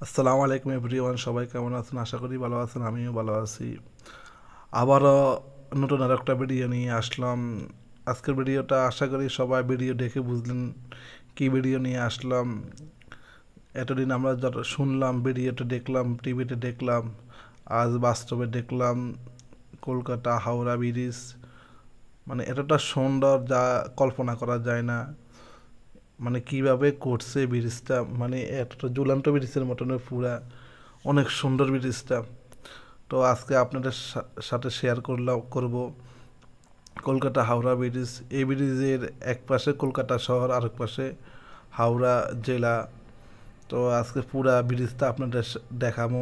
আসসালামু আলাইকুম এভরিওয়ান, সবাই কেমন আছেন? আশা করি ভালো আছেন, আমিও ভালো আছি। আবারও নতুন আর একটা ভিডিও নিয়ে আসলাম। আজকের ভিডিওটা আশা করি সবাই ভিডিও দেখে বুঝলেন কি ভিডিও নিয়ে আসলাম। এতদিন আমরা যত শুনলাম, ভিডিওতে দেখলাম, টিভিতে দেখলাম, আজ বাস্তবে দেখলাম কলকাতা হাওড়া ব্রিজ। মানে এতটা সুন্দর যা কল্পনা করা যায় না। মানে কিভাবে করছে ব্রিজটা, মানে এতটা ঝুলন্ত ব্রিজের মতন পুরা, অনেক সুন্দর ব্রিজটা। তো আজকে আপনাদের সাথে শেয়ার করব কলকাতা হাওড়া ব্রিজ। এই ব্রিজের এক পাশে কলকাতা শহর, আরেক পাশে হাওড়া জেলা। তো আজকে পুরা ব্রিজটা আপনাদের দেখাবো,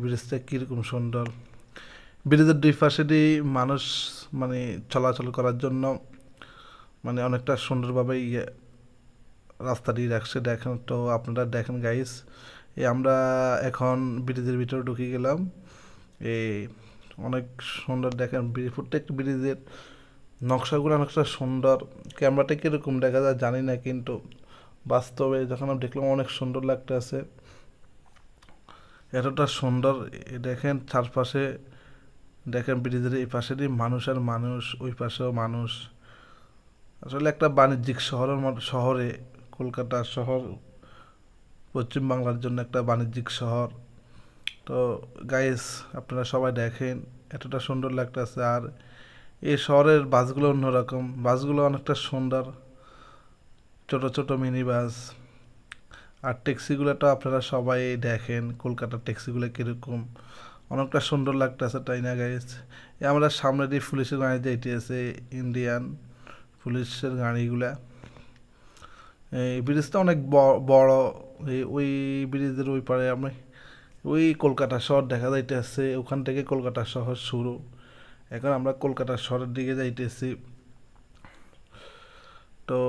ব্রিজটা কীরকম সুন্দর। ব্রিজের দুই পাশে দিয়ে মানুষ মানে চলাচল করার জন্য মানে অনেকটা সুন্দরভাবে রাস্তা দিয়ে রাখছে। দেখেন, তো আপনারা দেখেন গাইস। এই আমরা এখন ব্রিজের ভিতরে ঢুকে গেলাম। এই অনেক সুন্দর দেখেন, প্রত্যেকটা ব্রিজের নকশাগুলো অনেকটা সুন্দর। ক্যামেরাটা কীরকম দেখা যায় জানি না, কিন্তু বাস্তবে যখন আমি দেখলাম অনেক সুন্দর লাগতেছে। এতটা সুন্দর দেখেন চারপাশে। দেখেন ব্রিজের এই পাশে দিয়ে মানুষ আর মানুষ, ওই পাশেও মানুষ। আসলে একটা বাণিজ্যিক শহরের মতো শহরে, কলকাতা শহর পশ্চিমবাংলার জন্য একটা বাণিজ্যিক শহর। তো গাইস, আপনারা সবাই দেখেন, এতটা সুন্দর লাগতেছে। আর এই শহরের বাসগুলো অন্যরকম, বাসগুলো অনেকটা সুন্দর, ছোট ছোট মিনি বাস। আর ট্যাক্সিগুলো তো আপনারা সবাই দেখেন, কলকাতার ট্যাক্সিগুলো কীরকম, অনেকটা সুন্দর লাগতেছে, তাই না গাইস? আমরা সামনে দিয়ে পুলিশের গাড়ি যাইতেছে, ইন্ডিয়ান পুলিশের গাড়িগুলা। এই ব্রিজটা অনেক বড়। ওই ব্রিজের ওই পারে আমরা ওই কলকাতা শহর দেখা যাইতেছে, ওখান থেকে কলকাতা শহর শুরু। এখন আমরা কলকাতা শহরের দিকে যাইতেছি। তো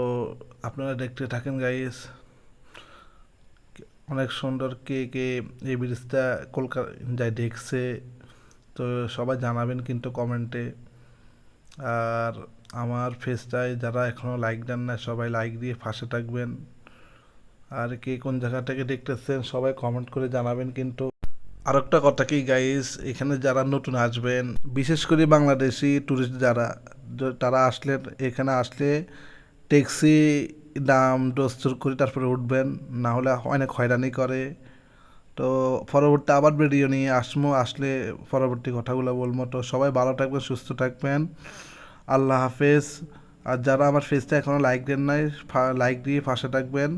আপনারা দেখতে থাকেন গাইস, অনেক সুন্দর। কে কে এই ব্রিজটা কলকাতা যাই দেখছে, তো সবাই জানাবেন কিন্তু কমেন্টে। আর আমার ফেসটায় যারা এখনও লাইক দেন না, সবাই লাইক দিয়ে পাশে থাকবেন। আর কে কোন জায়গা থেকে দেখতেছেন সবাই কমেন্ট করে জানাবেন কিন্তু। আর একটা কথা কি গাইস, এখানে যারা নতুন আসবেন, বিশেষ করে বাংলাদেশি ট্যুরিস্ট যারা, তারা আসলে, এখানে আসলে ট্যাক্সি দাম দস্তুর করে তারপরে উঠবেন, না হলে অনেক হয়রানি করে। তো পরবর্তী আবার ভিডিও নিয়ে আসবো, আসলে পরবর্তী কথাগুলো বলবো। তো সবাই ভালো থাকবেন, সুস্থ থাকবেন। আল্লাহ হাফেজ। আর যারা আমার ফেসটা এখনও লাইক দেন নাই, লাইক দিয়ে পাশে থাকবেন।